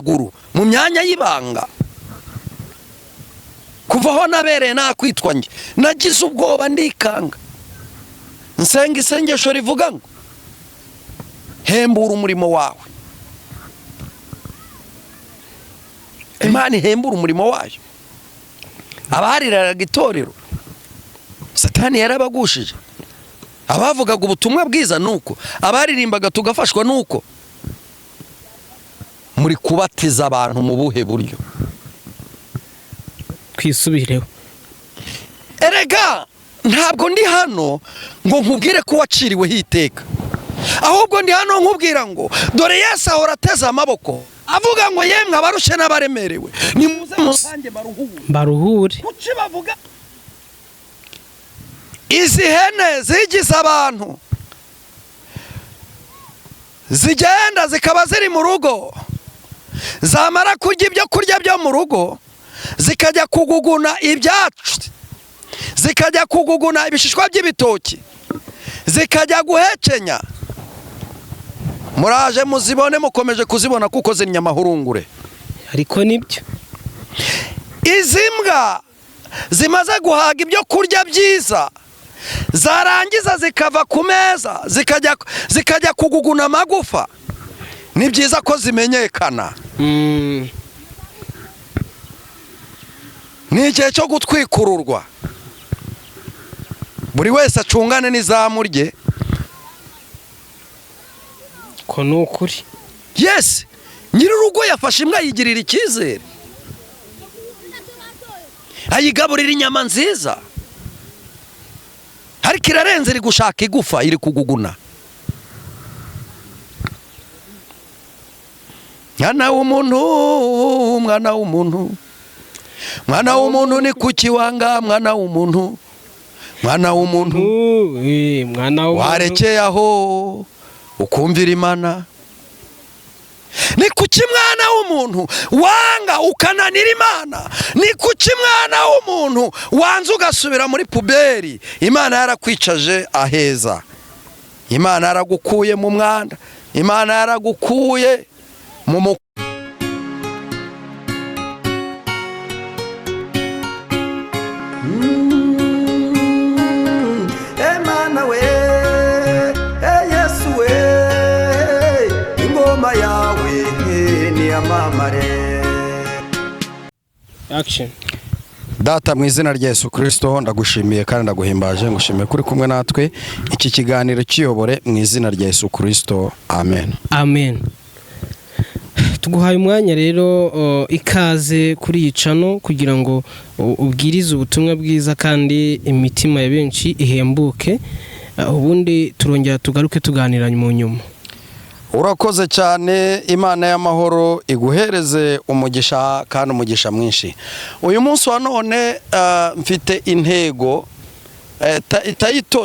guru mu myanya y'ibanga kuva aho nabereye nakwitwa nge nagize ubwoba ndikanga nsenga isengesho rivuga ngo hembura umurimo wawe. Imana ihembura umurimo wayo. Abahariraga itorero Satani yarabagushije. Abavugaga ubutumwa bwiza nuko, abaririmbaga tugafashwa nuko. Muri kubatiza abantu mu buhe buryo? Kwisubireho. Erega ntabwo ndi hano ngo nkubwire ko waciriwe hiteka, ahubwo ndi hano nkubwira ngo dore Yesu ahora ateze amaboko avuga ngo yemwe abarushe n'abaremerewe nimuze musange baruhure. Kuki bavuga izi hene zigize abantu zigenda zikaba ziri mu rugo, zamara kurya ibyo kurya byo mu rugo zikajya kuguguna ibyacu, zikajya kuguguna ibishishwa by'ibitoki, zikajya guhekenya. Muraje muzibone, mukomeje kuzibona kuko ziri nyamahurungure. Ariko nibyo izi mbwa zimaze guhaga ibyo kurya byiza, zarangiza zikava ku meza zikajya kuguguna amagufa. Ni byiza ko zimenyekana. Ni igihe cyo gutwikururwa. Buri wese acungane n'izamu rye. Ko nukuri. Yes, nyir'urugo yafashe imbwa yigirira icyizere, ayigaburira inyama nziza, ariko irarenze iri gushaka igufa, iri kuguguna. Mwana w'umuntu, mwana w'umuntu, mwana w'umuntu ni kuki wanga mwana w'umuntu, mwana w'umuntu, mwana w'umuntu warekeye aho ukumvira Imana. Ni kuki mwana w'umuntu wanga ukananira Imana? Ni kuki mwana w'umuntu wanze ugasubira muri puberi? Imana yarakwicaje aheza, Imana yaragukuye mu mwanda, Imana yaragukuye mu Emana we, Yesu we, ingoma yawe ni amamare. Action. Data, mu izina rya Yesu Kristo ndagushimiye kandi ndaguhimbaje, ngushimiye kuri kumwe natwe. Iki kiganiro kiyobore mu izina rya Yesu Kristo, amen. Amen. Tuguhaye umwanya rero ikaze kuri yicano kugira ngo ubwirize ubutumwa bwiza kandi imitima ya benshi ihembuke, ubundi turongera tugaruke tuganiranye mu nyuma. Urakoze cyane. Imana y'amahoro iguhereze umugisha kandi umugisha mwinshi. Uyu munsi wa none mfite intego,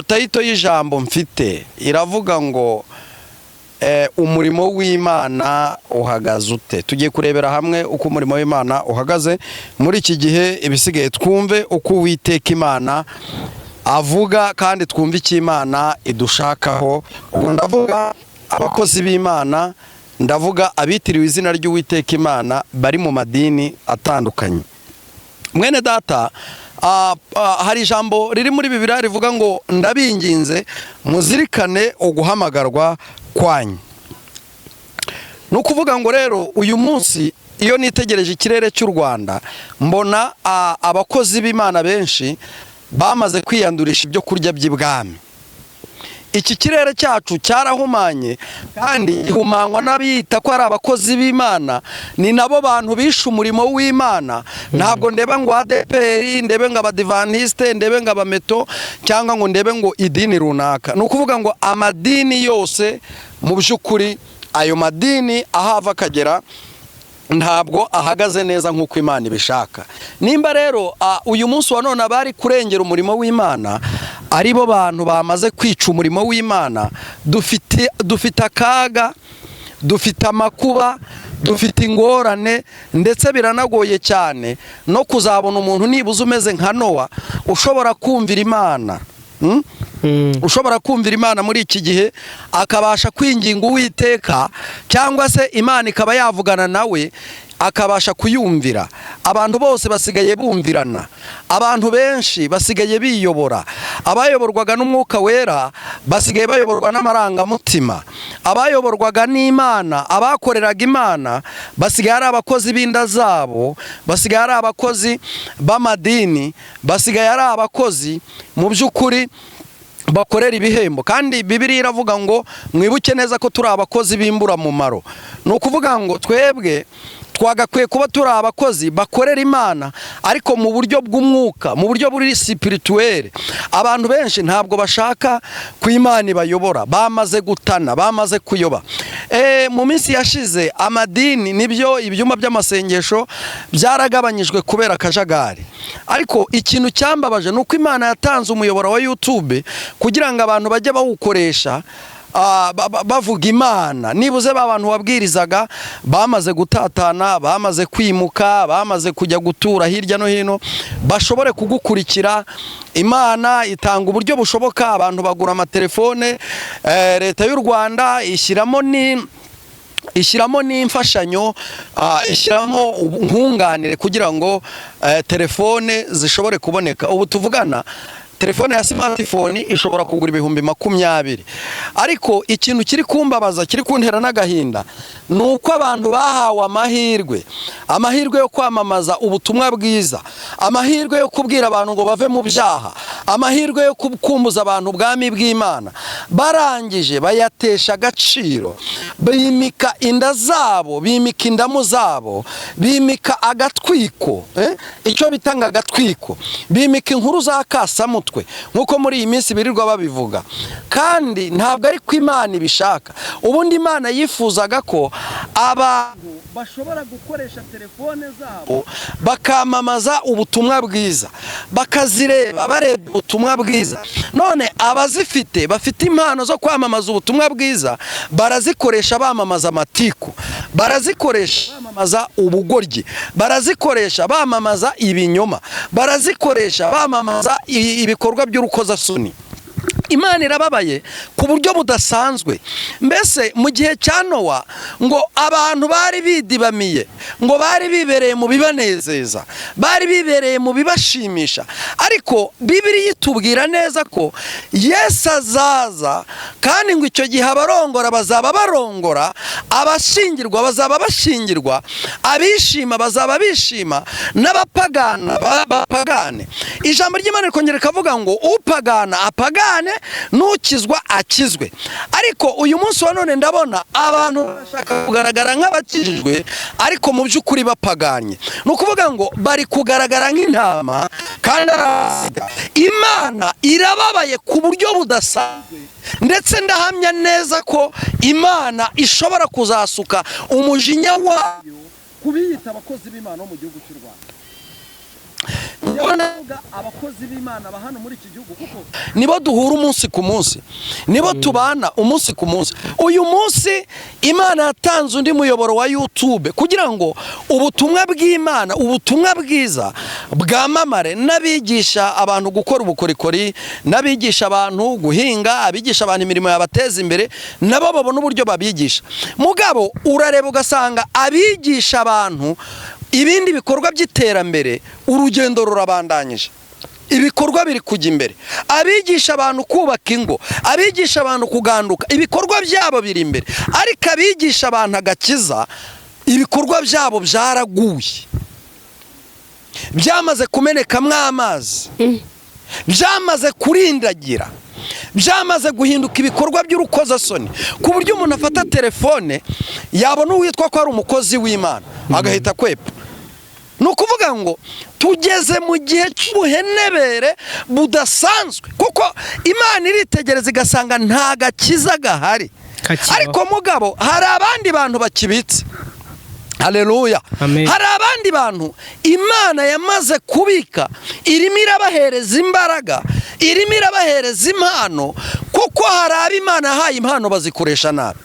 tayito y'ijambo mfite iravuga ngo umurimo w'Imana uhagaze ute. Tugiye kurebera hamwe uko umurimo w'Imana uhagaze muri iki gihe. Ibisigaye twumve uko Uwiteka Imana avuga kandi twumve icyo Imana idushakaho. Ndavuga abakozi b'Imana, ndavuga abitiriwe izina ry'Uwiteka Imana bari mu madini atandukanye. Mwene data, hari ijambo riri muri Bibiliya rivuga ngo ndabinginze muzirikane uguhamagarwa kwanyu. Ni ukuvuga ngo rero uyu munsi iyo nitegereje ikirere cy'u Rwanda mbona abakozi b'Imana benshi bamaze kwiyandurisha ibyo kurya by'ibwami. Iki kirere cyacu cyarahumanye kandi ihumanywa n'abita ko ari abakozi b'Imana. Ni nabo bantu bishe umurimo w'Imana. Ntabwo ndebe ngo ADPR, ndebe ngo Abadivantiste, ndebe ngo Abameto, cyangwa ngo ndebe ngo idini runaka. Ni ukuvuga ngo amadini yose mu by'ukuri, ayo madini ahava akagera ntabwo ahagaze neza nk'uko Imana ibishaka. Nimba rero uyu munsi wa none abari kurengera umurimo w'Imana ari bo bantu bamaze kwica umurimo w'Imana, dufite akaga, dufite amakuba, dufite ingorane, ndetse biranagoye cyane no kuzabona umuntu nibuze umeze nka Nowa ushobora kumvira Imana ushobora kumvira Imana muri iki gihe akabasha kwinginga Uwiteka, cyangwa se Imana ikaba yavugana nawe akabasha kuyumvira. Abantu bose basigaye bumvirana, abantu benshi basigaye biyobora. Abayoborwaga n'Umwuka Wera basigaye bayoborwa n'amarangamutima, abayoborwaga n'Imana, abakoreraga Imana basigaye ari abakozi b'inda zabo, basigaye ari abakozi b'amadini, basigaye ari abakozi mu by'ukuri bakorera ibihembo. Kandi Bibiliya iravuga ngo mwibuke neza ko turi abakozi b'imburamumaro. Ni ukuvuga ngo twebwe twagakwiye kuba turi abakozi bakorera Imana, ariko mu buryo bw'umwuka, mu buryo buri spirituel. Abantu benshi ntabwo bashaka ko Imana ibayobora, bamaze gutana, bamaze kuyoba. Mu minsi yashize amadini nibyo ibyumba by'amasengesho byaragabanyijwe kubera akajagari, ariko ikintu cyambabaje ni uko Imana yatanze umuyoboro wa YouTube kugira ngo abantu bajye bawukoresha bavuga Imana. Nibuze abantu wabwirizaga bamaze gutatana, bamaze kwimuka, bamaze kujya gutura hirya no hino, bashobore kugukurikira. Imana itanga uburyo bushoboka, abantu bagura amatelefone, leta y'u Rwanda ishyiramo n'imfashanyo, ishyiramo nkunganire kugira ngo telefone zishobore kuboneka. Ubu tuvugana telefone ya smartphone ishobora kugura ibihumbi 20, ariko ikintu kiri kumbabaza, kiri kuntera n'agahinda, ni uko abantu bahawe amahirwe yo kwamamaza ubutumwa bwiza, amahirwe yo kubwira abantu ngo bave mu byaha, amahirwe yo kumbuza abantu ubwami bw'Imana, barangije bayatesha agaciro, bimika inda zabo, bimika indamu zabo, bimika agatwiko, icyo bitanga agatwiko, bimika inkuru za kasamutwe nkuko muri iyi minsi birirwa babivuga. Kandi ntabwo ari ko Imana ibishaka. Ubundi Imana yifuzaga ko abantu bashobora gukoresha telefone zabo bakamamaza ubutumwa bwiza, bakazireba bareba ubutumwa bwiza. None abazifite bafite impano zo kwamamaza ubutumwa bwiza, barazikoresha bamamaza amatiku, barazikoresha bamamaza ubugoryi, barazikoresha bamamaza ibinyoma, barazikoresha bamamaza ibikorwa by'urukozasoni. Imana irababaye ku buryo budasanzwe. Mbese mu gihe cya Nowa ngo abantu bari bidibamiye, ngo bari bibereye mu bibanezeza, bari bibereye mu bibashimisha, ariko Bibiliya itubwira neza ko Yesu azaza, kandi ngo icyo gihe abarongora bazaba barongora, abashingirwa bazaba bashingirwa, abishima bazaba bishima, n'abapagana bapagane. Ijambo ry'Imana rikongera rikavuga ngo upagana apagane, nukizwa akizwe. Ariko uyu munsi wa none ndabona abantu bashaka kugaragara nk'abakijijwe, ariko mu by'ukuri bapaganye. Ni ukuvuga ngo bari kugaragara nk'intama kandi arasiga. Imana irababaye ku buryo budasanzwe, ndetse ndahamya neza ko Imana ishobora kuzasuka umujinya wayo kubiyita abakozi b'Imana bo mu gihugu cy'u Rwanda. Abakozi b'Imana ba hano muri iki gihugu, kuko nibo duhura umunsi ku munsi, nibo tubana umunsi ku munsi. Uyu munsi Imana yatanze undi muyoboro wa YouTube kugira ngo ubutumwa bw'Imana, ubutumwa bwiza bwamamare, n'abigisha abantu gukora ubukorikori, n'abigisha abantu guhinga, abigisha abantu imirimo yabateza imbere, nabo babona uburyo babigisha. Mugabo urareba ugasanga abigisha abantu ibindi bikorwa by'iterambere, urugendo rurabandanyije, ibikorwa biri kujya imbere. Abigisha abantu kubaka ingo, abigisha abantu kuganduka, ibikorwa byabo biri imbere. Ariko abigisha abantu agakiza, ibikorwa byabo byaraguye, byamaze kumenekamo amazi, byamaze kurindagira, byamaze guhinduka ibikorwa by'urukozasoni, ku buryo umuntu afata telefone yabona uwitwa ko ari umukozi w'Imana agahita kwepa. Ni ukuvuga ngo tugeze mu gihe cy'ubuhenebere budasanzwe, kuko Imana iritegereza igasanga nta gakiza gahari. Ariko mugabo hari abandi bantu bakibitse. Haleluya. Hari abandi bantu Imana yamaze kubika, irimo irabahereza imbaraga, irimo irabahereza impano, kuko hari abo Imana yahaye impano bazikoresha nabi.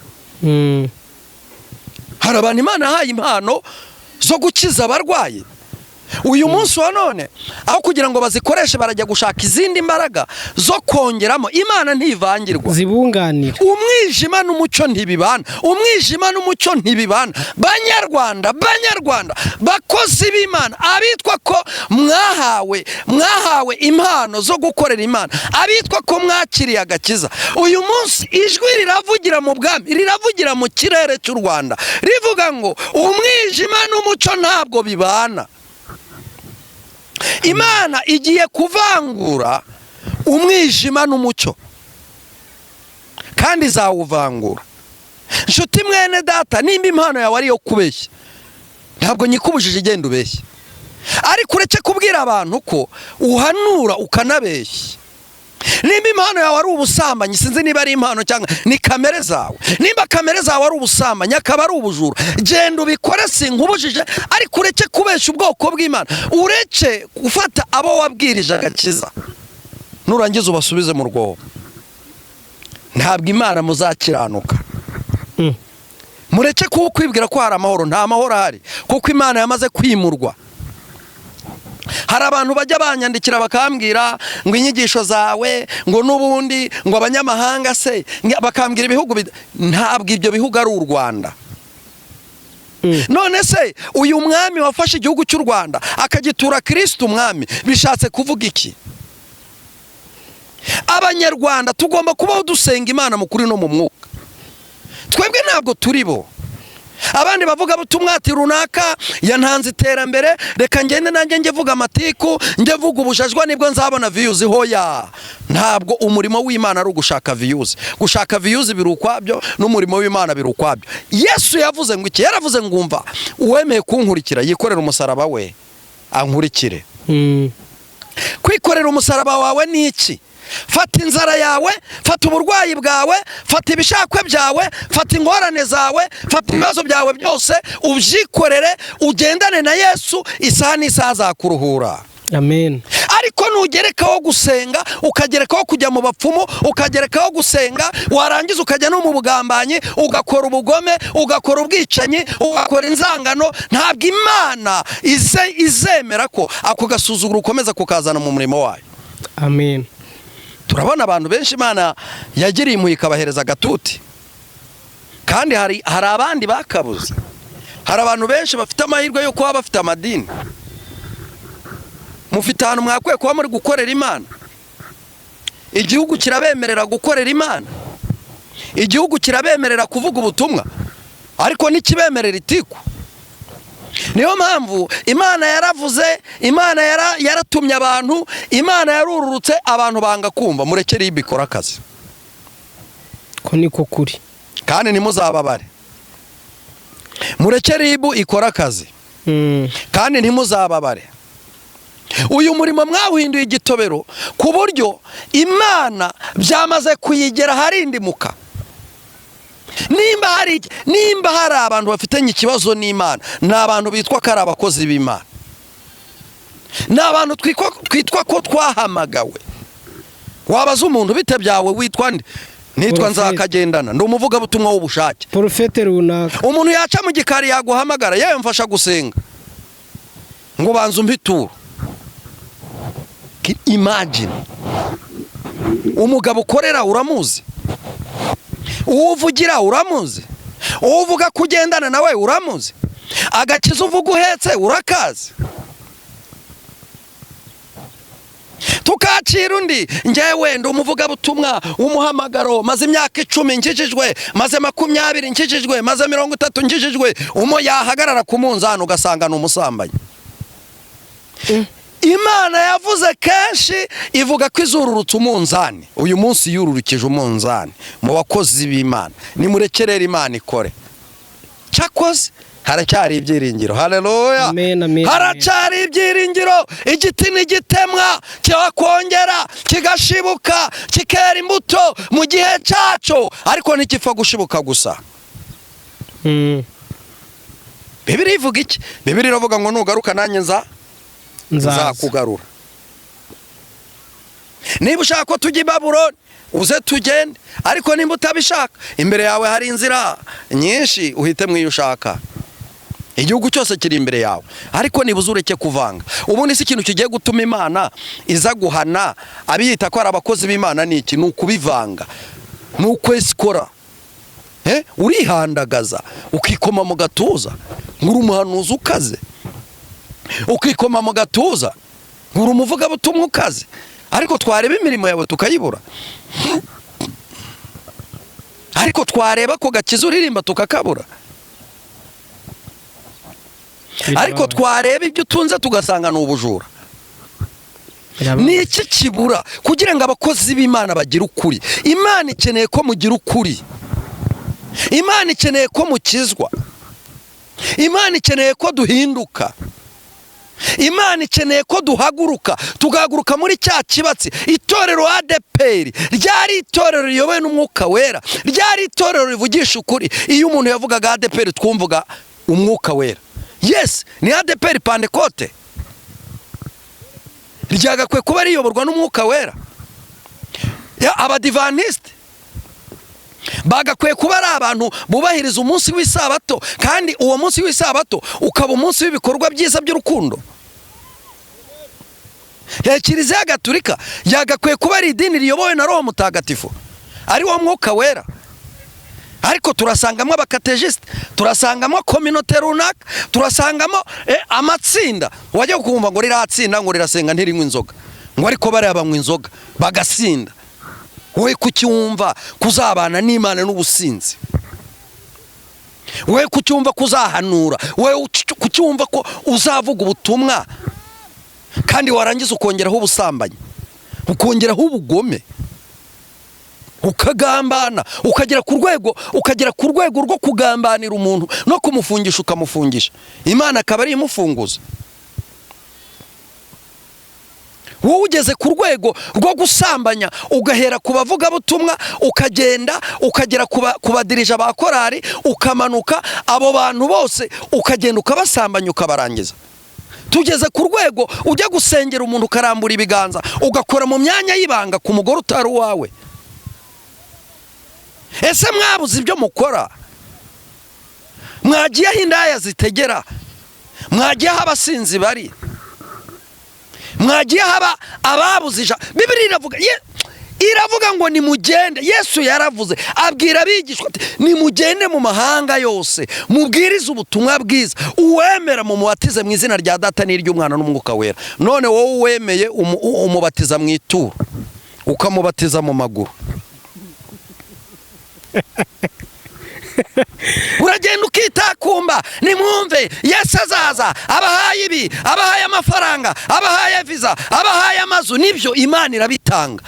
Hari abantu Imana yahaye impano zo gukiza abarwayi, uyu munsi wa none aho kugira ngo bazikoreshe barajya gushaka izindi mbaraga zo kongeramo. Imana ntivangirwa, zibunganira. umwijima n'umucyo ntibibana, umwijima n'umucyo ntibibana. Banyarwanda bakozi b'Imana, abitwa ko mwahawe impano zo gukorera Imana, abitwa ko mwakiriye agakiza, uyu munsi ijwi riravugira mu bwami, riravugira mu kirere cy'u Rwanda rivuga ngo umwijima n'umucyo ntabwo bibana. Imana igiye kuvangura umwijima n'umucyo kandi izawuvangura. Nshuti mwene data, nimba impano yawe ari yo kubeshya, ntabwo nyikubujije igenda ubeshya, ariko ureke kubwira abantu ko uhanura ukanabeshya. Nimba impano yawe ari ubusambanyi, sinzi niba ari impano cyangwa ni kamere zawe, nimba kamere zawe ari ubusambanyi akaba ari ubujura, genda ubikore, sinkubujije, ariko ureke kubeshya ubwoko bw'Imana, ureke gufata abo wabwirije agakiza nurangiza ubasubize mu rwobo. Ntabwo Imana muzakiranuka. Mureke kwibwira ko hari amahoro, nta mahoro ahari, kuko Imana yamaze kwimurwa. Hari abantu bajya banyandikira bakambwira ngo inyigisho zawe ngo n'ubundi ngo abanyamahanga se, bakambwira ibihugu, ntabwo ibyo bihugu ari u Rwanda. None se uyu mwami wafashe igihugu cy'u Rwanda akagitura Kristo umwami, bishatse kuvuga iki? Abanyarwanda tugomba kubaho dusenga Imana mu kuri no mu mwuka. Twebwe ntabwo turi bo. Abandi bavuga butumwati runaka yantanze iterambere, reka ngende nanjye njye vuga amatiku, njye vuga ubujajwa nibwo nzabona views. Hoya, ntabwo umurimo w'Imana ari ugushaka views. Gushaka views birukwabyo, n'umurimo w'Imana birukwabyo. Yesu yavuze ngo iki? Yaravuze ngo umva, uwemeye kunkurikira yikorera umusaraba we ankurikire. Kwikorera umusaraba wawe ni iki? Fata inzara yawe, fata uburwayi bwawe, fata ibishakwe byawe, fata ingorane zawe, fata ibibazo byawe byose, ubyikorere, ugendane na Yesu, isaha n'isaha azakuruhura. Amen. Ariko nugerekaho gusenga, ukagerekaho kujya mu bapfumu, ukagerekaho gusenga, warangiza ukajya no mu bugambanyi, ugakora ubugome, ugakora ubwicanyi, ugakora inzangano, ntabwo Imana izemera ko ako gasuzuguro ukomeza kukazana mu murimo wayo. Amen. Turabona abantu benshi Imana yagiriye impuhwe ikabahereza agatuti, kandi hari abandi bakabuze. Hari abantu benshi bafite amahirwe yo kuba bafite amadini. Mufite ahantu mwakwiye kuba muri gukorera Imana. Igihugu kirabemerera gukorera Imana, igihugu kirabemerera kuvuga ubutumwa, ariko ntikibemerera itiku. Niyo mpamvu Imana yaravuze, Imana yaratumye abantu, Imana yarururutse, abantu banga kumva. Murekere ibikora akazi, ko niko kuri, kandi ntimuzababare. Murekere ibu ikora akazi, kandi ntimuzababare. Uyu murimo mwawuhinduye igitobero ku buryo Imana byamaze kuyigera harindimuka. Nimba hari abantu bafitanye ikibazo n'Imana, ni abantu bitwa ko ari abakozi b'Imana, ni abantu twitwa ko twahamagawe. Wabaza umuntu bite byawe, witwa nde? Nitwa Nzakagendana, ndi umuvugabutumwa w'ubushake. Profete runaka. Umuntu yaca mu gikari yaguhamagara, yewe mfasha gusenga, ngo banza umpituro. Imagine umugabo ukorera uramuzi, uvugira uramuzi, uvuga kugendana nawe uramuzi, agakiza uvuga uhetse urakazi. Tukakira undi, njyewe ndi umuvugabutumwa w'umuhamagaro, maze imyaka 10 nkijijwe, maze 20 nkijijwe, maze 30 nkijijwe. Yahagarara ku munzani ugasanga ni umusambanyi. Imana yavuze kenshi, ivuga ko izururutse umunzani. Uyu munsi yururukije umunzani mu bakozi b'Imana. Nimurekerera Imana ikore. Cyakoze haracyari ibyiringiro. Haleluya. Amen, amen. Haracyari ibyiringiro. Igiti nigitemwa cyakongera kigashibuka, kikera imbuto mu gihe cyaco, ariko ntikipfa gushibuka gusa. Bibiliya ivuga iki? Bibiliya iravuga ngo nugaruka nanjye nzakugarura. Niba ushaka ko tujya i Babuloni, uze tugende, ariko nimba utabishaka, imbere yawe hari inzira nyinshi, uhite mu iyo ushaka. igihugu cyose kiri imbere yawe, ariko nibuze ureke kuvanga. Ubundi si ikintu kigiye gutuma Imana iza guhana abiyita ko ari abakozi b'Imana ni iki? Ni ukubivanga, ni ukwesikora. Urihandagaza ukikoma mu gatuza nguri umuhanuzi ukaze, ukikoma mu gatuza nguri umuvugabutumwa ukaze, ariko twareba imirimo yawe tukayibura, ariko twareba ko gakiza uririmba tukakabura, ariko twareba ibyo utunze tugasanga ni ubujura. Ni iki kibura kugira ngo abakozi b'Imana bagire ukuri? Imana ikeneye ko mugira ukuri, Imana ikeneye ko mukizwa, Imana ikeneye ko duhinduka, Imana ikeneye ko duhaguruka, tugahaguruka muri cya kibatsi. Itorero ADPR ryari itorero riyobowe n'Umwuka Wera, ryari itorero rivugisha ukuri. Iyo umuntu yavugaga ADPR twumvuga Umwuka Wera. Yes, ni ADPR Pentecote ryagakwiye kuba riyoborwa n'Umwuka Wera. Abadivaniste bagakwiye kuba ari abantu bubahiriza umunsi w'isabato, kandi uwo munsi w'isabato ukaba umunsi w'ibikorwa byiza by'urukundo. Kiliziya Gatolika yagakwiye kuba ari idini riyobowe na Roho Mutagatifu, ari wo Mwuka Wera. Ariko turasangamo abakategisite, turasangamo kominote runaka, turasangamo amatsinda. Wajya kumva ngo riratsinda ngo rirasenga ntirinywa inzoga, ngo ariko bariya banywa inzoga bagasinda. Wowe kucyumva kuzabana n'Imana n'ubusinzi? Wowe kucyumva kuzahanura? Wowe kucyumva ko uzavuga ubutumwa kandi warangiza ukongeraho ubusambanyi, ukongeraho ubugome, ukagambana, ukagera ku rwego rwo kugambanira umuntu no kumufungisha ukamufungisha, Imana akaba ari imufunguza? Wowe ugeze ku rwego rwo gusambanya, ugahera ku bavugabutumwa ukagenda ukagera ku badirija ba korari, ukamanuka abo bantu bose ukagenda ukabasambanya ukabarangiza. Tugeze ku rwego ujya gusengera umuntu ukarambura ibiganza ugakora mu myanya y'ibanga ku mugore utari uwawe. Ese mwabuze ibyo mukora? Mwagiye aho indaya zitegera, mwagiye aho abasinzi bari, mwagiye haba ababuze ijambo. Bibiliya iravuga ngo nimugende. Yesu yaravuze abwira abigishwa ati nimugende mu mahanga yose mubwirize ubutumwa bwiza, uwemera mu mubatize mu izina rya Data n'iry'Umwana n'Umwuka Wera. None wowe uwemeye umubatiza mu ituro ukamubatiza mu maguru, uragenda ukitakumba. Nimwumve Yesu azaza abahaye ibi, abahaye amafaranga, abahaye viza, abahaye amazu. Nibyo Imana irabitanga,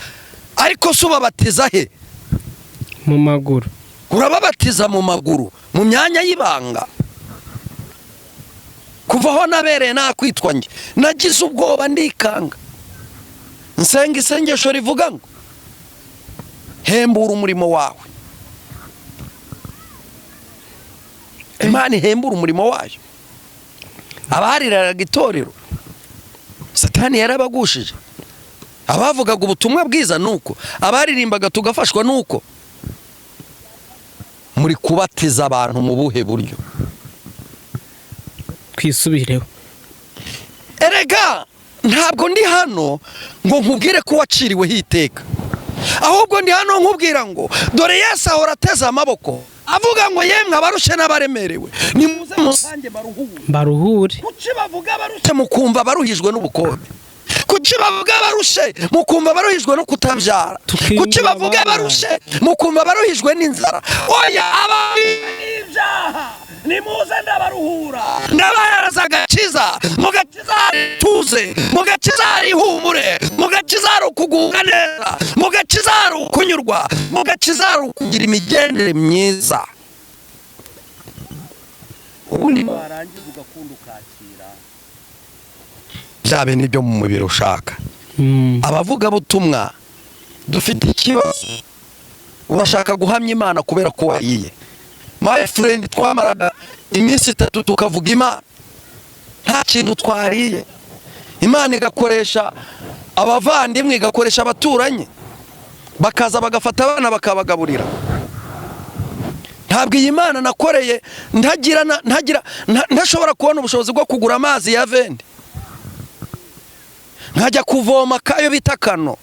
ariko se ubabatiza he? Mu maguru. Urababatiza mu maguru, mu myanya y'ibanga. Kuva aho nabereye nakwitwa njye nagize ubwoba ndikanga, nsenga isengesho rivuga ngo hembura umurimo wawe. Imana ihembura umurimo wayo. Abahariraga itorero Satani yarabagushije, abavugaga ubutumwa bwiza nuko, abaririmbaga tugafashwa nuko. Muri kubatiza abantu mu buhe buryo? Twisubireho. Erega ntabwo ndi hano ngo nkubwire ko waciriweho iteka, ahubwo ndi hano nkubwira ngo dore Yesu ahora ateze amaboko avuga ngo yemwe abarushe n'abaremerewe nimuze musange baruhure. Kuki bavuga barushe mukumva baruhijwe n'ubukombe? Kuki bavuga barushe mukumva baruhijwe no kutabyara? Kuki bavuga barushe mukumva baruhijwe n'inzara? Oya, ibyaha nimuze ndabaruhura, ndabahereza agakiza. Mu gakiza hari tuze, mu gakiza hari ihumure, mu gakiza hari ukugubwa neza, mu gakiza hari ukunyurwa, mu gakiza hari ukugira imigendere myiza. Ubundi warangiza ugakunda ukakira bya bintu byo mu mubiri ushaka. Abavuga butumwa dufite ikibazo, urashaka guhamya Imana kubera ko wayiye. My friend, twamaraga iminsi 3 tukavuga Imana, nta kintu twariye. Imana igakoresha abavandimwe, igakoresha abaturanyi, bakaza bagafata abana bakabagaburira. ntabwo iyi Mana nakoreye ntashobora kubona ubushobozi bwo kugura amazi ya vende nkajya kuvoma kayo bita kano.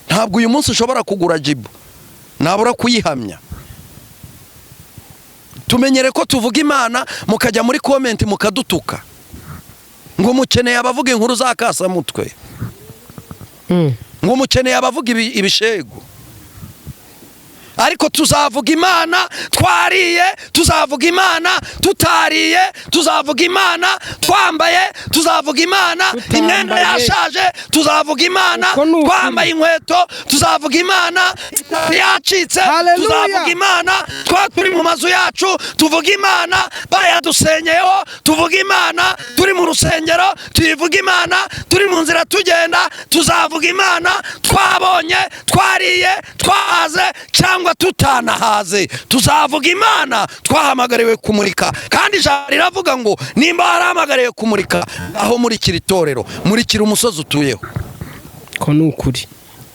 Ntabwo uyu munsi ushobora kugura jibu, nabura kuyihamya. Tumenyere ko tuvuga Imana mukajya muri komenti mukadutuka ngo mukeneye abavuga inkuru za kasamutwe, ngo mukeneye abavuga ibishego. Ariko tuzavuga Imana twariye, tuzavuga Imana tutariye, tuzavuga Imana twambaye, tuzavuga Imana imyenda yashaje, tuzavuga Imana twambaye inkweto, tuzavuga Imana yacitse, tuzavuga Imana turi mu mazu yacu, tuvuga Imana bayadusenyeho, tuvuga Imana turi mu rusengero, tuyivuga Imana turi mu nzira tugenda, tuzavuga Imana twabonye, twariye, twahaze cyangwa tutanahaze. Tuzavuga Imana twahamagariwe kumurika, kandi ijambo riravuga ngo nimba warahamagariwe kumurika, aho murikira itorero, murikira umusozi utuyeho. Ko nukuri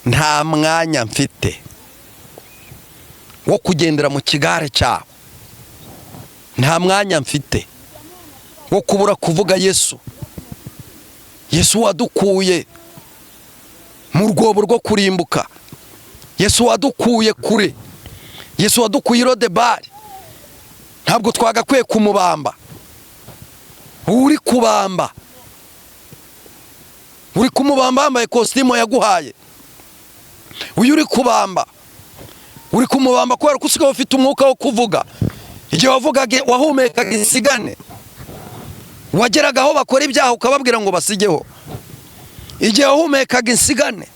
nta mwanya mfite wo kugendera mu kigare cyawe, nta mwanya mfite wo kubura kuvuga Yesu. Yesu wadukuye mu rwobo rwo kurimbuka, Yesu wadukuye kure, Yesu wadukuye Irodebari. Ntabwo twagakwiye kumubamba. Uri kubamba, uri kumubamba yambaye kositimu yaguhaye. Uyu uri kubamba, uri kumubamba kubera ko usigaye ufite umwuka wo kuvuga. Igihe wavugaga wahumekaga insigane, wageraga aho bakora ibyaha ukababwira ngo basigeho. Igihe wahumekaga insigane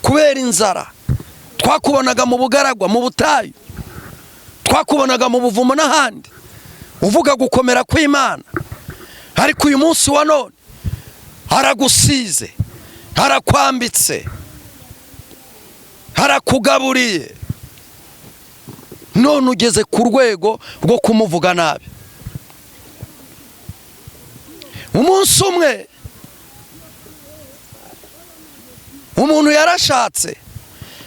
kubera inzara, twakubonaga mu bugaragwa, mu butayu, twakubonaga mu buvumo n'ahandi uvuga gukomera kw'Imana. Ariko uyu munsi wa none haragusize, harakwambitse, harakugaburiye, none ugeze ku rwego rwo kumuvuga nabi. Umunsi umwe umuntu yarashatse,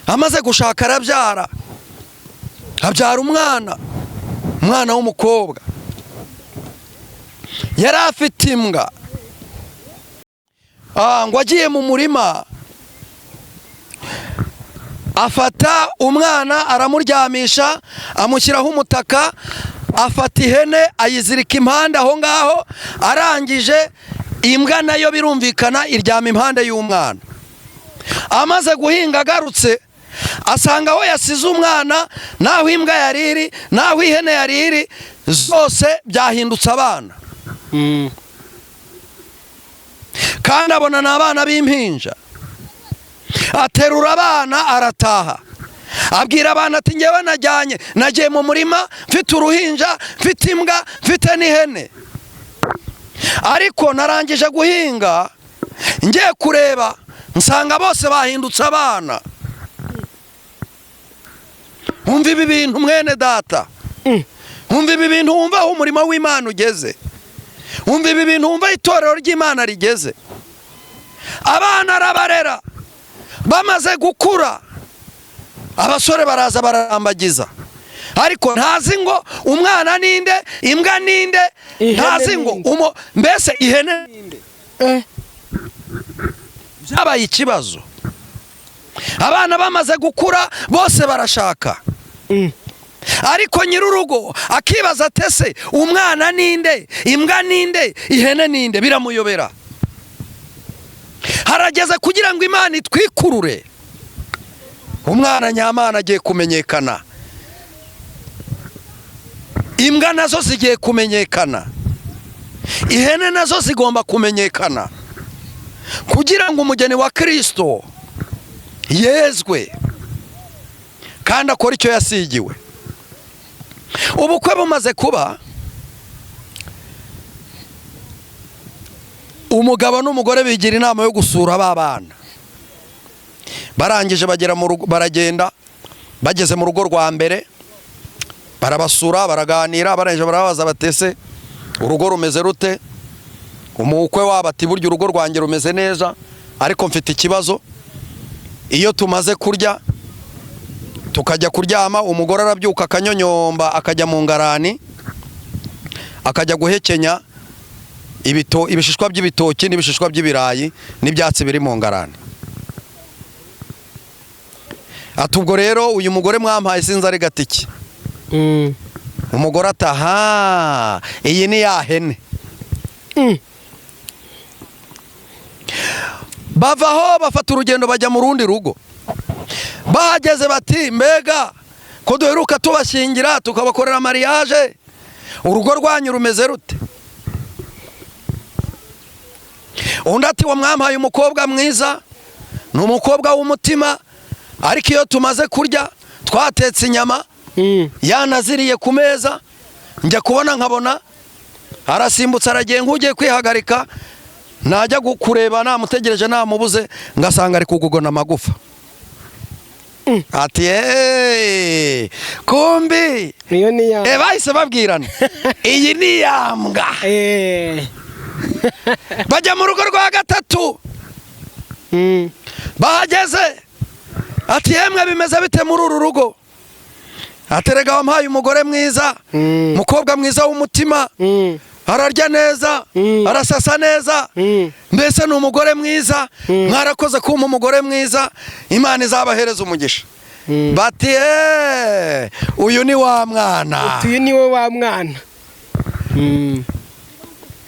amaze gushaka arabyara, abyara umwana w'umukobwa. Yari afite imbwa, ngo agiye mu murima, afata umwana aramuryamisha, amushyiraho umutaka, afata ihene ayizirika impande aho ngaho. Arangije imbwa nayo birumvikana iryama impande y'umwana. Amaze guhinga agarutse, asanga aho yasize umwana naho imbwa yariri, naho ihene yariri, zose byahindutse abana. Kandi abona n'abana b'impinja. Aterura abana arataha, abwira abana ati ngewe nagiye mu murima, mfite uruhinja, mfite imbwa, mfite n'ihene, ariko narangije guhinga, ngiye kureba nsanga bose bahindutse abana. Umva ibi bintu mwene data, umva ibi bintu, wumva aho umurimo w'Imana ugeze, umva ibi bintu, wumva itorero ry'Imana rigeze. Abana arabarera, bamaze gukura abasore baraza bararambagiza, ariko ntazi ngo umwana ninde, imbwa ninde, ntazi ngo mbese ihene ninde. Byabaye ikibazo. Abana bamaze gukura bose barashaka, ariko nyir'urugo akibaza ati ese umwana ninde, imbwa ninde, ihene ninde, biramuyobera. Harageze kugira ngo Imana itwikurure. Umwana nyamana agiye kumenyekana, imbwa nazo zigiye kumenyekana, ihene nazo zigomba kumenyekana, kugira ngo umugeni wa Kristo yezwe kandi akora icyo yasigiwe. Ubukwe bumaze kuba, umugabo n'umugore bigira inama yo gusura ba bana. Barangije bagera mu rugo, baragenda, bageze mu rugo rwa mbere barabasura, baraganira, barangije barabaza batese urugo rumeze rute. Umukwe wabo ati burya urugo rwanjye rumeze neza, ariko mfite ikibazo. Iyo tumaze kurya tukajya kuryama, umugore arabyuka akanyonyomba akajya mu ngarani akajya guhekenya ibishishwa by'ibitoki n'ibishishwa by'ibirayi n'ibyatsi biri mu ngarani. Ati ubwo rero uyu mugore mwampaye sinzi ari gatiki. Umugore ataha iyi ni ya hene. Bavaho bafata urugendo bajya mu rundi rugo. Bahageze bati mbega ko duheruka tubashyingira tukabakorera mariage, urugo rwanyu rumeze rute? Undi ati wa mwampaye umukobwa mwiza, ni umukobwa w'umutima, ariko iyo tumaze kurya twatetse inyama yanaziriye ku meza, njya kubona nkabona arasimbutse aragiye nk'ugiye kwihagarika, najya kureba namutegereje namubuze ngasanga ari kugugona amagufa. Ati kumbi iyo ni ya bahise babwirana iyi ni ya mbwa. Bajya mu rugo rwa gatatu. Bahageze ati yemwe bimeze bite muri uru rugo? Aterega wampaye umugore mwiza, mukobwa mwiza w'umutima, ararya neza, arasasa neza, mbese ni umugore mwiza, mwarakoze kumpa umugore mwiza, Imana izabahereza umugisha. Bati uyu ni wa mwana. Uyu ni we wa mwana.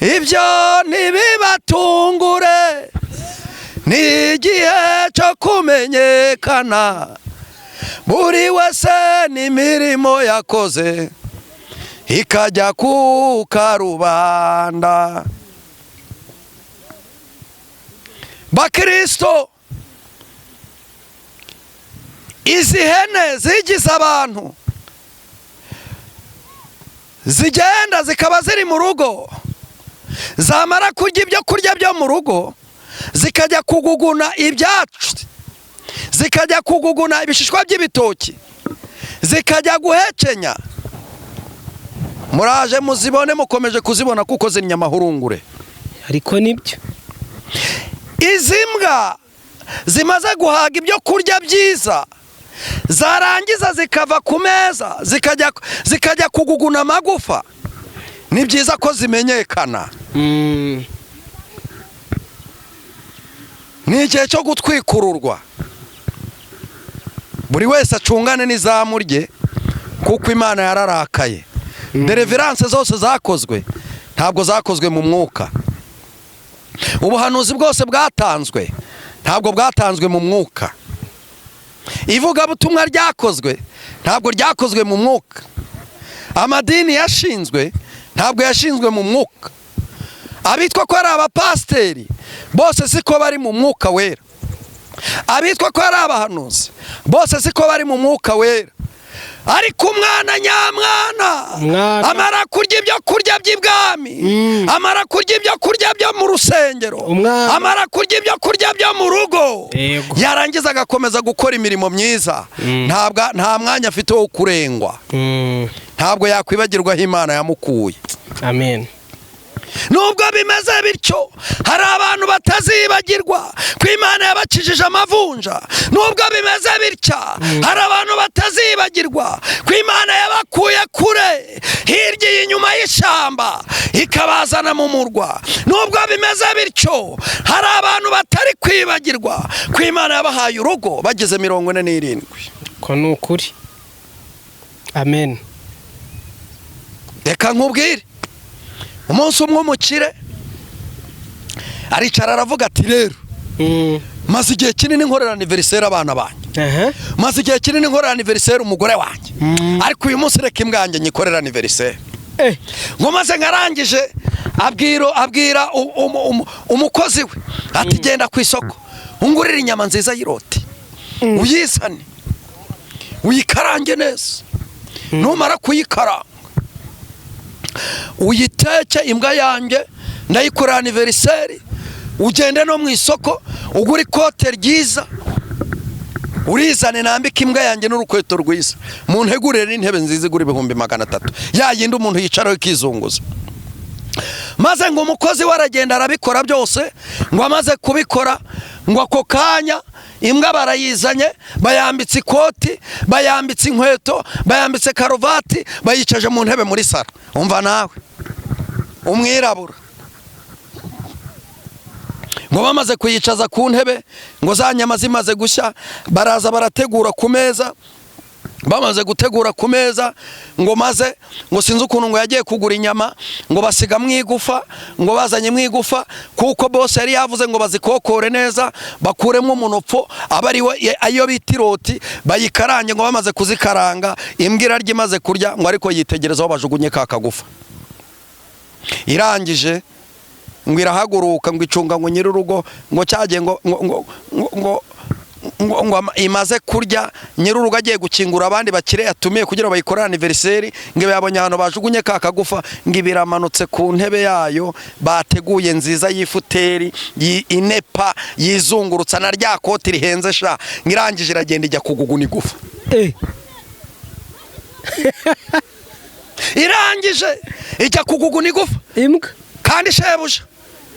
Ibyo ntibibatungure, ni igihe cyo kumenyekana, buri wese n'imirimo yakoze ikajya ku karubanda. Bakristo, izi hene zigize abantu zigenda zikaba ziri mu rugo, zamara kurya ibyo kurya byo mu rugo zikajya kuguguna ibyatsi, zikajya kuguguna ibishishwa by'ibitoki, zikajya guhekenya. Muraje muzibone, mukomeje kuzibona kuko ziri nyamahurungure. Ariko nibyo izi mbwa zimaze guhaga ibyo kurya byiza, zarangiza zikava ku meza zikajya kuguguna amagufa. Ni byiza ko zimenyekana. Ni igihe cyo gutwikururwa, buri wese acungane n'izamu rye kuko Imana yararakaye. Deliverance zose zakozwe ntabwo zakozwe mu mwuka. Ubuhanuzi bwose bwatanzwe ntabwo bwatanzwe mu mwuka. Ivugabutumwa ryakozwe ntabwo ryakozwe mu mwuka. Amadini yashinzwe ntabwo yashinzwe mu mwuka. Abitwa ko ari abapasiteri bose siko bari mu mwuka wera. Abitwa ko ari abahanuzi bose siko bari mu mwuka wera. Ariko umwana nyamwana amara kurya ibyo kurya by'ibwami, amara kurya ibyo kurya byo mu rusengero, amara kurya ibyo kurya byo mu rugo, yarangiza agakomeza gukora imirimo myiza. Nta mwanya afite wo kurengwa, ntabwo yakwibagirwa aho Imana yamukuye. Amen. Nubwo bimeze bityo, hari abantu batazibagirwa ko Imana yabakijije amavunja. Nubwo bimeze bityo, hari abantu batazibagirwa ko Imana yabakuye kure hirya y'inyuma y'ishyamba ikabazana mu murwa. Nubwo bimeze bityo, hari abantu batari kwibagirwa ko Imana yabahaye urugo bageze 47. Ko ni ukuri. Amen. Reka nkubwire, umunsi umwe umukire aricara aravuga ati rero maze igihe kinini nkorera anniversaire abana banjye, maze igihe kinini nkorera anniversaire umugore wanjye, ariko uyu munsi reka imbwanjye nyikorera anniversaire. Ngo maze ngarangije abwira umukozi we ati genda ku isoko ungurira inyama nziza y'iroti, uyizane uyikarange neza, numara kuyikaranga uyiteke imbwa yanjye ndayikorera anniversaire. Ugende no mu isoko ugura ikote ryiza urizane nambika imbwa yanjye n'urukweto rwiza, mu ntegurire n'intebe nziza igura 300,000, yayindi umuntu yicaraho ikizunguza. Maze ngo umukozi we aragenda arabikora byose, ngo amaze kubikora ngo ako kanya imbwa barayizanye, bayambitse ikoti, bayambitse inkweto, bayambitse karuvati, bayicaje mu ntebe muri saro. Umva nawe, umwirabura. Ngo bamaze kuyicaza ku ntebe, ngo za nyama zimaze gushya, baraza barategura ku meza. Bamaze gutegura ku meza, ngo sinzi ukuntu ngo yagiye kugura inyama, ngo basiga mwigufa, ngo bazanye mwigufa, kuko bose yari yavuze ngo bazikokore neza, bakuremo umunopfo, aba ari ayo bita iroti, bayikarange. Ngo bamaze kuzikaranga, imbwa irarya, imaze kurya, ngo ariko yitegereza aho bajugunye ka kagufa. Irangije ngo irahaguruka, ngo icunga ngo nyir'urugo, ngo cyagiye ngo imaze kurya, nyir'urugo agiye gukingura abandi bakire yatumiye kugira bayikorere anniversaire, ngo yabonye ahantu bajugunye ka kagufa, ngo biramanutse ku ntebe yayo bateguye nziza y'ifuteri inepa yizungurutsa na rya koti rihenze sha. Ngo irangije iragenda ijya kuguguna igufa. Irangije ijya kuguguna igufa imbwa, kandi shebuja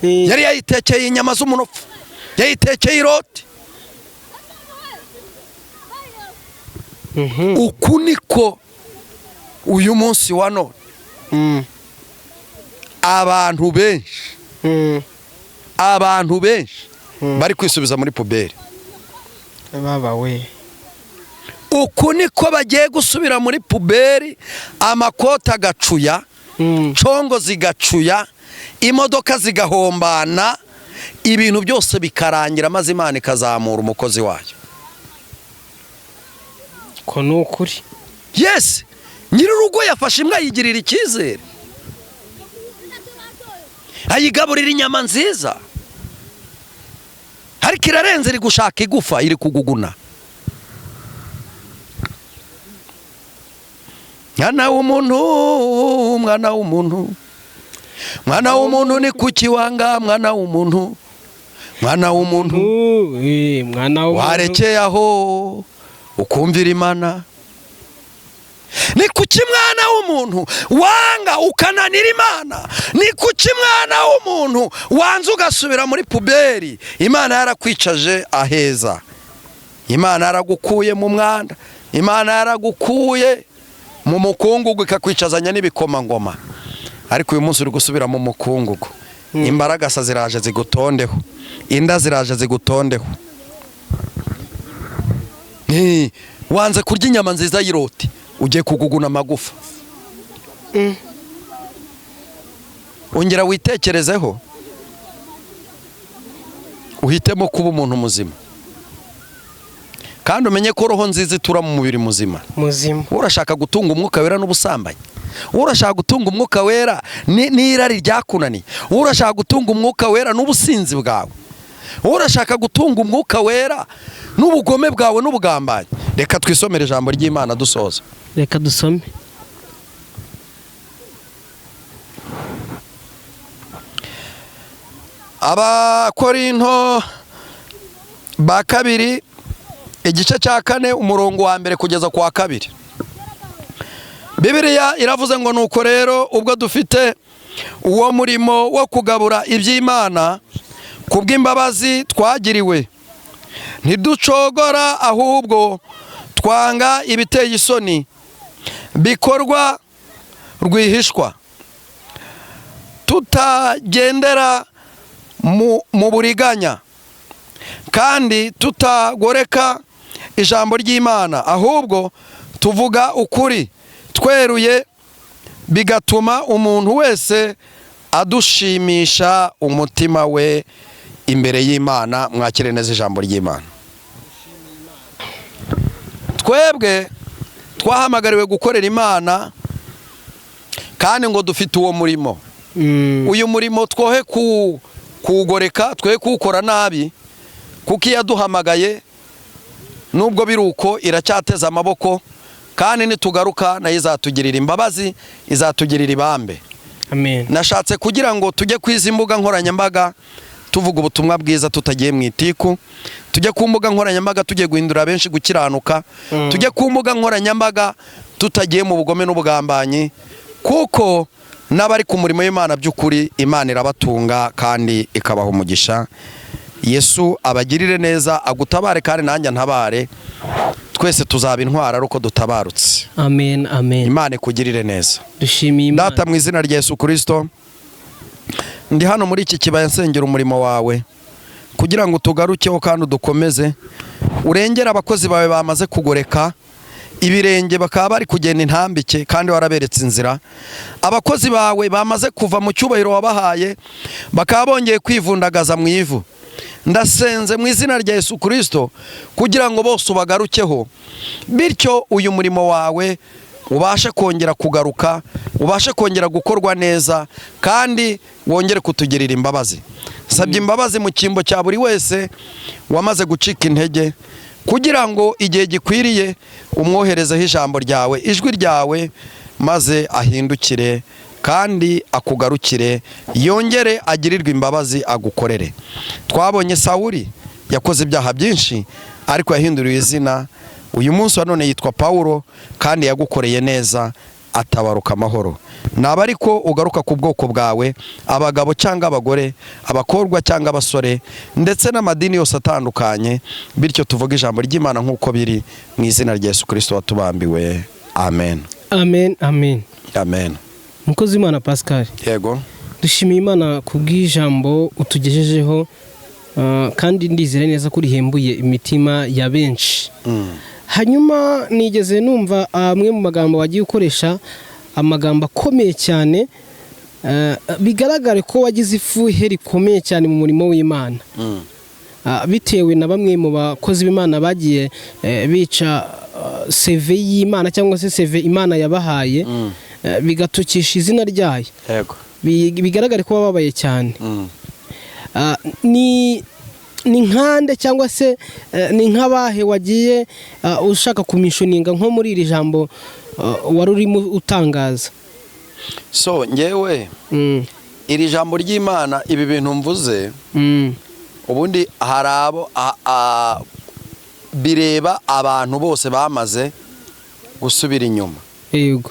yari yayitekeye inyama z'umunopfu, yayitekeye iroti. Uku niko uyu munsi wa none abantu benshi bari kwisubiza muri puberi. baba we, uku niko bagiye gusubira muri puberi, amakoti agacuya, congo zigacuya, imodoka zigahombana, ibintu byose bikarangira, maze Imana ikazamura umukozi wayo. ko nukuri. Yes, nyir'urugo yafashe imbwa yigirira icyizere, ayigaburira inyama nziza, ariko irarenze, iri gushaka igufa, iri kuguguna. Mwana w'umuntu, mwana w'umuntu, mwana w'umuntu ni kuki wanga, mwana w'umuntu, mwana w'umuntu, mwana w'umuntu, warekeye aho ukumvira Imana. Ni kuki mwana w'umuntu wanga ukananira Imana? Ni kuki mwana w'umuntu wanze ugasubira muri puberi? Imana yarakwicaje aheza, Imana yaragukuye mu mwanda, Imana yaragukuye mu mukungugu ikakwicazanya n'ibikomangoma, ariko uyu munsi uri gusubira mu mukungugu. Imbaraga ziraje zigutondeho, inda ziraje zigutondeho. Wanze kurya inyama nziza y'iroti, ugiye kuguguna amagufa. Ongera witekerezeho, uhitemo kuba umuntu muzima, kandi umenye ko roho nziza itura mu mubiri muzima. Urashaka gutunga umwuka wera n'ubusambanyi? Urashaka gutunga umwuka wera n'irari ryakunaniye? Urashaka gutunga umwuka wera n'ubusinzi bwawe? Urashaka gutunga umwuka wera n'ubugome bwawe n'ubugambanyi? Reka twisomere ijambo ry'Imana dusoza. Reka dusome. Abakorinto ba kabiri igice cya 4 umurongo wa mbere kugeza ku wa 2. Bibiliya iravuze ngo nuko rero ubwo dufite uwo murimo wo kugabura iby'Imana kubw'imbabazi twagiriwe, ntiducogora, ahubwo twanga ibiteye isoni bikorwa rwihishwa, tutagendera mu buriganya, kandi tutagoreka ijambo ry'Imana, ahubwo tuvuga ukuri tweruye, bigatuma umuntu wese adushimisha umutima we imbere y'Imana. Mwakire neza ijambo ry'Imana. Twebwe twahamagariwe gukorera Imana, kandi ngo dufite uwo murimo. Uyu murimo twohe kuwugoreka, twohe kuwukora nabi, kuko iyo yaduhamagaye nubwo biruko iracyateza amaboko, kandi nitugaruka nayo izatugirira imbabazi, izatugirira ibambe. Amen. Nashatse kugira ngo tujye kwiza imbuga nkoranyambaga tuvuga ubutumwa bwiza, tutagiye mu itiku. Tujye ku mbuga nkoranyambaga tugiye guhindura benshi gukiranuka. Tujye ku mbuga nkoranyambaga tutagiye mu bugome n'ubugambanyi, kuko n'abari ku murimo w'Imana by'ukuri Imana irabatunga kandi ikabaha umugisha. Yesu abagirire neza, agutabare kandi nanjye ntabare, twese tuzaba intwara ari uko dutabarutse. Amen, amen. Imana ikugirire neza. Dushimiye Imana. Data mu izina rya Yesu Kristo, ndi hano muri iki kibaya nsengera umurimo wawe kugira ngo utugarukeho kandi udukomeze, urengera abakozi bawe bamaze kugoreka ibirenge bakaba bari kugenda intambike kandi waraberetse inzira. Abakozi bawe bamaze kuva mu cyubahiro wabahaye bakaba bongeye kwivundagaza mu ivu. Ndasenze mu izina rya Yesu Kristo kugira ngo bose ubagarukeho, bityo uyu murimo wawe ubashe kongera kugaruka, ubashe kongera gukorwa neza, kandi wongere kutugirira imbabazi. Sabye imbabazi mu cyimbo cya buri wese wamaze gucika intege, kugira ngo igihe gikwiriye umwoherezeho ijambo ryawe, ijwi ryawe, maze ahindukire kandi akugarukire, yongere agirirwe imbabazi, agukorere. Twabonye Sawuli yakoze ibyaha byinshi ariko yahinduriwe izina, uyu munsi wa none yitwa Pawulo kandi yagukoreye neza, atabaruka amahoro. Naba ariko ugaruka ku bwoko bwawe, abagabo cyangwa abagore, abakobwa cyangwa abasore, ndetse n'amadini yose atandukanye, bityo tuvuga ijambo ry'Imana nk'uko biri, mu izina rya Yesu Kristo watubambiwe. Amen. Amen, amen. Amen. Mukozi w'Imana Pascal. Yego. Dushimiye Imana kubw'ijambo utugejejeho, kandi ndizera neza ko rihembuye imitima ya benshi. Hanyuma nigeze numva amwe mu magambo wagiye ukoresha, amagambo akomeye cyane, bigaragare ko wagize ifuhe rikomeye cyane mu murimo w'Imana, bitewe na bamwe mu bakozi b'Imana bagiye bica CV y'Imana cyangwa se CV Imana yabahaye, bigatukisha izina ryayo. Yego. Bigaragare ko bababaye cyane. Ni nkande cyangwa se ni nk'abahe wagiye ushaka kumishoninga nko muri iri jambo wari urimo utangaza? So ngewe iri jambo ry'Imana, ibi bintu mvuze, ubundi hari abo bireba abantu bose bamaze gusubira inyuma. Yego.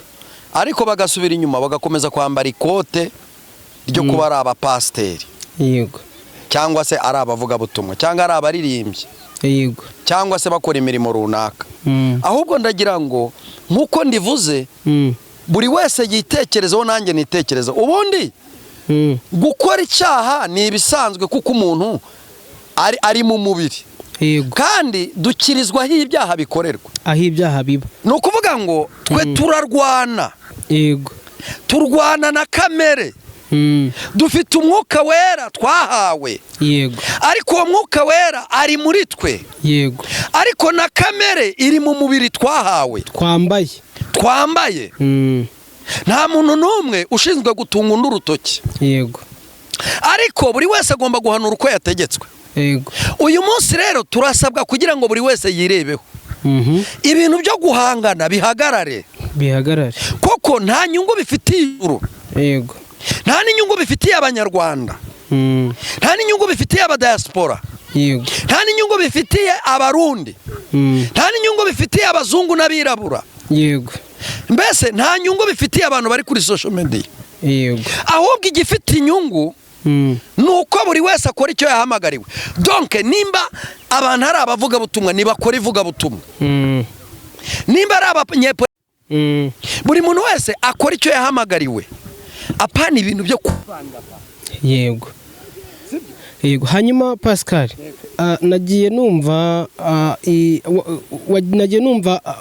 Ariko bagasubira inyuma bagakomeza kwambara ikote ryo kuba ari abapasiteri. Yego. Cyangwa se ari abavugabutumwa, cyangwa ari abaririmbyi. Yego. Cyangwa se bakora imirimo runaka. Ahubwo ndagira ngo nkuko ndivuze, buri wese yitekerezeho, nanjye nitekereza. Ubundi gukora icyaha ni ibisanzwe kuko umuntu ari mu mubiri. Yego. Kandi dukirizwaho ibyaha bikorerwa, aho ibyaha biba. ni ukuvuga ngo twe turarwana. Yego. Turwana na kamere. Dufite umwuka wera twahawe. Yego. Ariko uwo mwuka wera ari muri twe. Yego. Ariko na kamere iri mu mubiri twahawe, twambaye. Nta muntu n'umwe ushinzwe gutunga undi urutoki. Yego. Ariko buri wese agomba guhanura uko yategetswe. Yego. Uyu munsi rero turasabwa kugira ngo buri wese yirebeho. Ibintu byo guhangana bihagarare. Koko nta nyungu bifitiye ijuru. Yego. Nta n'inyungu bifitiye abanyarwanda. Nta n'inyungu bifitiye abadiaspora. Yego. Nta n'inyungu bifitiye abarundi. Nta n'inyungu bifitiye abazungu n'abirabura. Yego. Mbese nta nyungu bifitiye abantu bari kuri social media. Yego. Ahubwo igifite inyungu nuko buri wese akora icyo yahamagariwe. Donc nimba abantu ari abavugabutumwa, nibakora ivugabutumwa. Nimba ari abanyepolitiki, buri muntu wese akora icyo yahamagariwe, apana ibintu byo kuvanga. Yego. Yego. Hanyuma Pascal, nagiye numva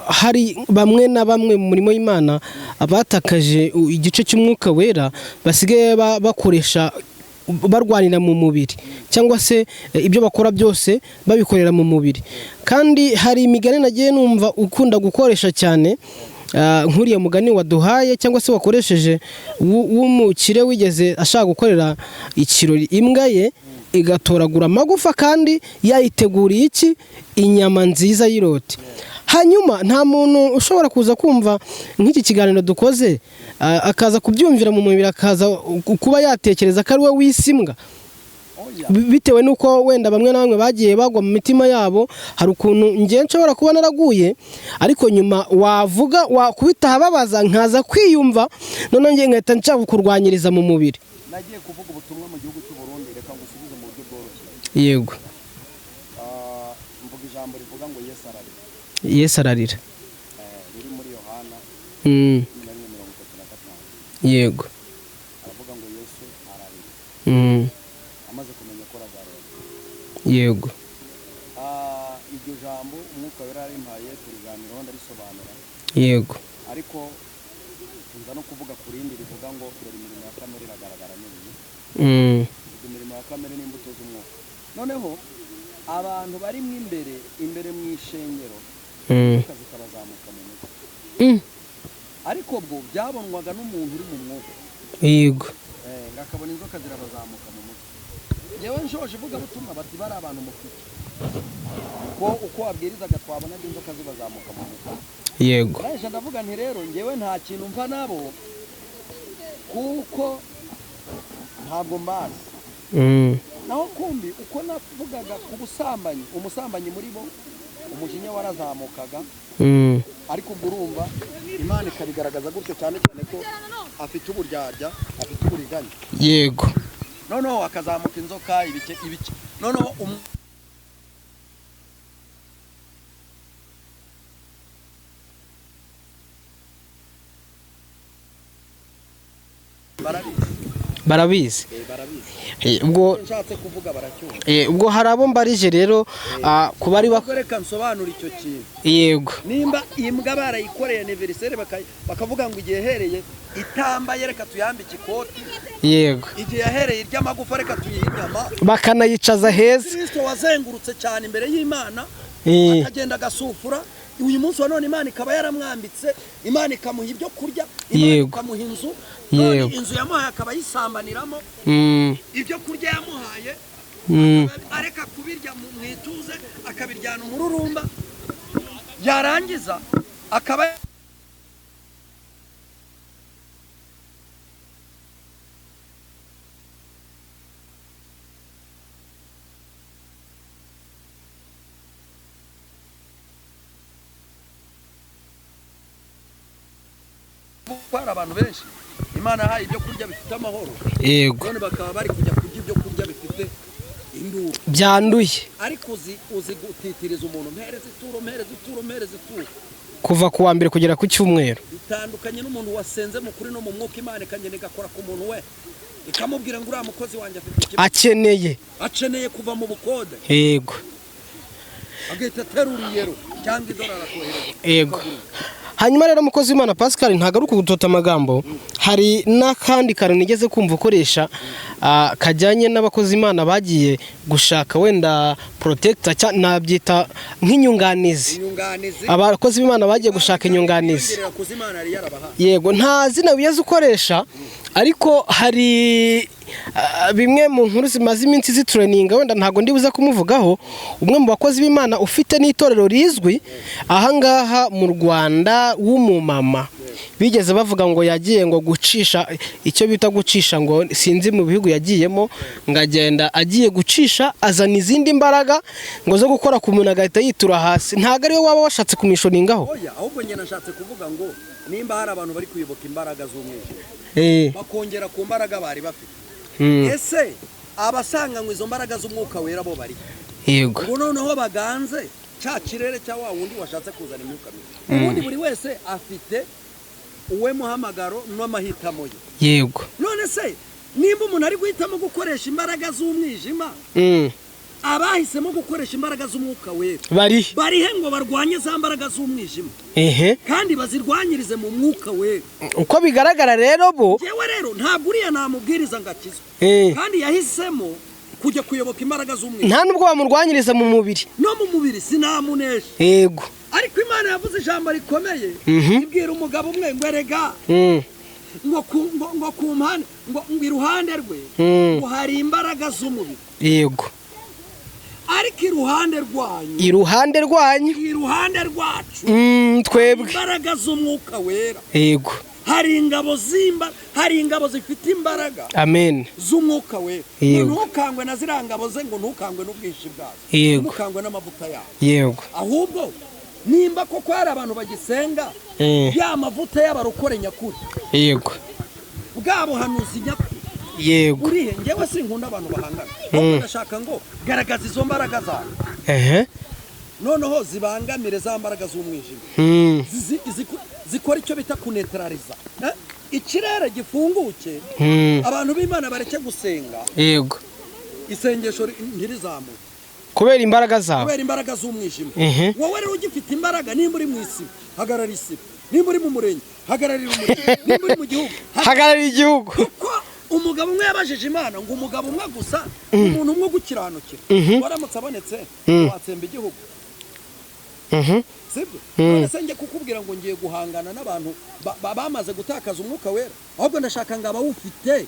hari bamwe na bamwe mu murimo w'Imana abatakaje igice cy'umwuka wera, basigaye bakoresha barwanira mu mubiri, cyangwa se ibyo bakora byose babikorera mu mubiri. Kandi hari imigani nagiye numva ukunda gukoresha cyane, nk'uriya mugani waduhaye cyangwa se wakoresheje w'umukire wigeze ashaka gukorera ikirori imbwa ye, igatoragura amagufa kandi yayiteguriye iki? Inyama nziza y'iroti. Hanyuma nta muntu ushobora kuza kumva nk'iki kiganiro dukoze akaza kubyumvira mu mubiri, akaza kuba yatekereza ko ari we wisimbwa, bitewe n'uko wenda bamwe na bamwe bagiye bagwa mu mitima yabo. Hari ukuntu ngiye nshobora kuba naraguye, ariko nyuma wakubita ahababaza nkaza kwiyumva, none ngiye nkahita nshaka kurwanyiriza mu mubiri. nagiye kuvuga ubutumwa mu gihugu cy'u Burundi, reka ngusubize mu buryo bworoshye. yego mvuga ijambo rivuga ngo Yesu ararira. Yesu ararira riri muri Yohana 10:35. yego aravuga ngo Yesu ararira amaze kumenya ko Lazaro yego iryo jambo umwuka wera yarimpaye turiganiraho ndarisobanura. yego ariko nza no kuvuga ku rindi rivuga ngo dore imirimo ya kamere iragaragara n'iyi. imirimo ya kamere n'imbuto z'umwuka. Noneho abantu bari mu imbere mu ishengero zikabazamuka mu mutwe, ariko bwo byabonwaga n'umuntu uri mu mwuka. yego ngakabona inzoka zirabazamuka mu mutwe. yewe nshoje ivuga butumwa bati bari abantu mufite ko uko wabwirizaga twabona inzoka zibazamuka mu mutwe. yego naje ndavuga nti rero ngewe nta kintu mva nabo kuko ntabwo mbazi. naho kumbi uko navugaga ku busambanyi, umusambanyi muri bo umujinya warazamukaga, ariko ubwo urumva Imana ikabigaragaza gutyo cyane cyane ko afite uburyarya, afite uburiganya. yego noneho akazamuka inzoka ibike noneho barabizi. ubwo nshatse kuvuga baracyumva. ubwo hari abo mbarije rero ku bari reka nsobanura icyo kintu. yego nimba imbwa barayikoreye anniversaire bakavuga ngo igihe hereye itambaye reka tuyambike ikoti. yego igihe yahereye iry'amagufa reka tuyihe inyama, bakanayicaza heza. Kristo wazengurutse cyane imbere y'Imana akagenda agasufura. uyu munsi wa none Imana ikaba yaramwambitse, Imana ikamuha ibyo kurya, Imana ikamuha inzu, none inzu yamuhaye akaba yisambaniramo. ibyo kurya yamuhaye areka kubirya mu ituze, akabiryana umururumba, yarangiza akaba kwara abantu benshi Imana yahaye ibyo kurya bifite amahoro. yego none bakaba bari kujya kurya ibyo kurya bifite induru byanduye. ariko uzi gutitiriza umuntu, mpereze ituro kuva ku wa mbere kugera ku cyumweru. bitandukanye n'umuntu wasenze mu kuri no mu mwuka, Imana ikagenda igakora ku muntu we ikamubwira ngo uriya mukozi wanjye afite akeneye kuva mu bukode. yego agahita ateruriyero cyangwa idolari akohereza. yego hanyuma rero umukozi w'Imana Pascal ntagaruka gutota amagambo. hari n'akandi kantu nigeze kumva ukoresha kajyanye n'abakozi Imana bagiye gushaka wenda protector nabyita nk'inyunganizi. abakozi b'Imana bagiye gushaka inyunganizi. yego nta zina wiyeze ukoresha, ariko hari bimwe mu nkuru zimaze iminsi zitreninga, wenda ntago ndibuza kumuvugaho. umwe mu bakozi b'Imana ufite n'itorero rizwi ahangaha mu Rwanda w'umumama, bigeze bavuga ngo yagiye ngo gucisha icyo bita gucisha, ngo sinzi mu bihugu yagiyemo, ngagenda agiye gucisha azana izindi mbaraga ngo zo gukora ku muntu agahita yitura hasi. ntago ariwe waba washatse kumishoningaho. ahubwo njye nashatse kuvuga ngo nimba hari abantu bari kuyoboka imbaraga z'umwijima bakongera ku mbaraga bari bafite, ese abasanganywe izo mbaraga z'umwuka wera bo bari yego ngo noneho baganze cya kirere cya wa wundi washatse kuzana imyuka mibi. ubundi buri wese afite uwe muhamagaro n'amahitamo ye. yego none se nimba umuntu ari guhitamo gukoresha imbaraga z'umwijima, abahisemo gukoresha imbaraga z'umwuka wera barihe ngo barwanye za mbaraga z'umwijima kandi bazirwanyirize mu mwuka wera. uko bigaragara rero bo yewe rero ntabwo uriya namubwiriza ngo akizwe, kandi yahisemo kujya kuyoboka imbaraga z'umwijima. nta nubwo bamurwanyiriza mu mubiri, no mu mubiri sinamunesha. yego ariko Imana yavuze ijambo rikomeye, ibwira umugabo umwe ngo erega ngo ku mpande ngo iruhande rwe ngo hari imbaraga z'umubiri. yego ariko iruhande rwanyu iruhande rwacu twebwe imbaraga z'umwuka wera. yego hari ingabo zifite imbaraga amen z'umwuka wera. ntukangwe na ziriya ngabo ze, ngo ntukangwe n'ubwinshi bwazo, ntukangwe n'amavuta yazo. yego ahubwo nimba koko hari abantu bagisenga ya mavuta y'abarokore nyakuri, yego bwa buhanuzi nyakuri, yego urihe njyewe sinkunda abantu bahangana ahubwo ndashaka ngo garagaza izo mbaraga zawe noneho zibangamire za mbaraga z'umwijima zikora icyo bita kunetraliza ikirere gifunguke abantu b'Imana bareke gusenga yego isengesho ntirizamuke kubera imbaraga zawe kubera imbaraga z'umwijima wowe rero ugifite imbaraga nimba uri mu isi hagarara isi nimba uri mu murenge hagararira umurenge nimba uri mu gihugu hagararira igihugu kuko umugabo umwe yabajije Imana ngo umugabo umwe gusa umuntu umwe gukiranukira waramutse abonetse watsemba igihugu sibyo none se njye kukubwira ngo ngiye guhangana n'abantu bamaze gutakaza umwuka wera ahubwo ndashaka ngo abawufite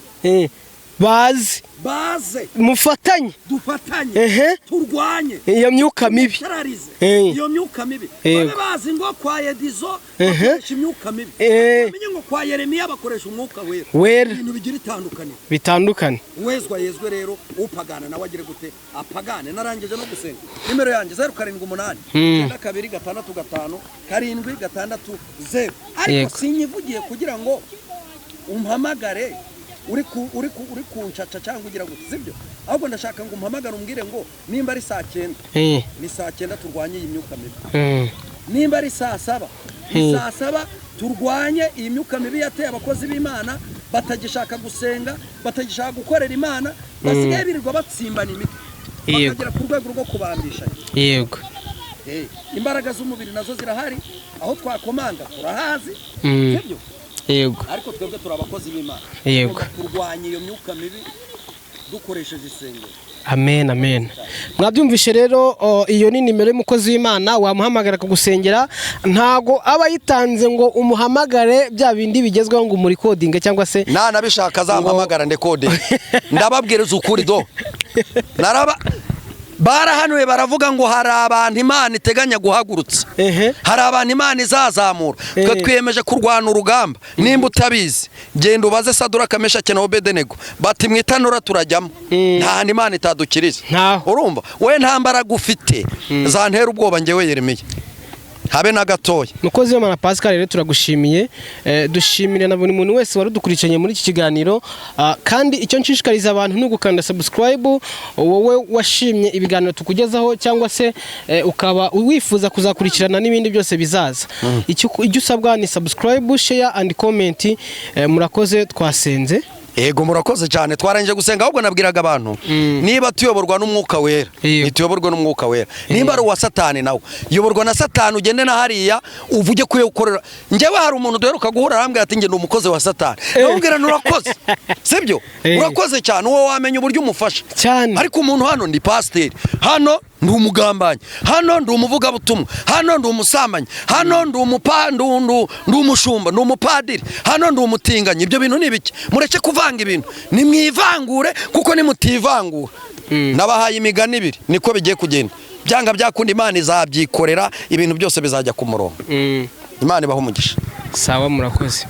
baze mufatanye dufatanye turwanye iyo myuka mibi iyo myuka mibi babe bazi ngo kwa Edizo bakoresha imyuka mibi bamenye ngo kwa Yeremiya bakoresha umwuka wera ibintu bigira bitandukanye yezwe rero upagana nawe agire gute apagane narangije no gusenga nimero yanjye 078 2 6 7 ariko sinyivugiye kugira ngo umpamagare uri kuncaca cyangwa ugira gute sibyo ahubwo ndashaka ngo umpamagare umbwire ngo nimba ari saa 9 ni saa 9 turwanye iyi myuka mibi nimba ari saa 7 ni saa 7 turwanye iyi myuka mibi yateye abakozi b'Imana batagishaka gusenga batagishaka gukorera Imana basigaye birirwa batsimbana imiti bakagera ku rwego rwo kubambisha yego imbaraga z'umubiri nazo zirahari aho twakomanga turahazi sibyo yego ariko twebwe turabakozi b'Imana yego kurwanya iyo myuka mibi dukoresheje isengero amen mwabyumvishe rero iyo ni nimero y'umukozi w'Imana wamuhamagara kugusengera ntago aba yitanze ngo umuhamagare bya bindi bigezweho ngo muri coding cyangwa se nabishaka zamuhamagara nde coding ndababwiriza ukuri do naraba barahanuye baravuga ngo hari abantu Imana iteganya guhagurutsa hari abantu Imana izazamura twe twiyemeje kurwana urugamba nimba utabizi genda ubaze Saduraka Meshaki na Obedenego bati mwitanura turajyamo nta Imana itadukiriza urumva we nta mbaraga ufite zantera ubwoba ngewe Yeremiya habe na gatoya mukozi w'Imana Pascal rero turagushimiye dushimire na buri muntu wese warudukurikiranye muri iki kiganiro kandi icyo nshishikariza abantu ni gukanda subscribe wowe washimye ibiganiro tukugezaho cyangwa se ukaba wifuza kuzakurikirana n'ibindi byose bizaza icyo usabwa ni subscribe share and comment murakoze twasenze Ego murakoze cyane twarangije gusenga ahubwo nabwiraga abantu niba tuyoborwa n'umwuka wera nituyoborwa n'umwuka wera nimba ari uwa Satani nawe yoborwa na Satani ugende na hariya uvuge kuye ukorera njyewe hari umuntu duheruka guhura arambwira ati nge ndi umukozi wa Satani nabwira nurakoze sibyo urakoze cyane uwo wamenya uburyo umufasha ariko umuntu hano ndi pasteur hano ndi umugambanyi hano ndi umuvuga butumwa hano ndi umusambanyi hano ndi ndi umushumba ndi umupadiri hano ndi umutinganyi ibyo bintu nibiki mureke kuvanga ibintu nimwivangure kuko nimutivangura nabahaye imigani ibiri niko bigiye kugenda byanga byakunda Imana izabyikorera ibintu byose bizajya ku murongo Imana ibaho umugisha sawa murakoze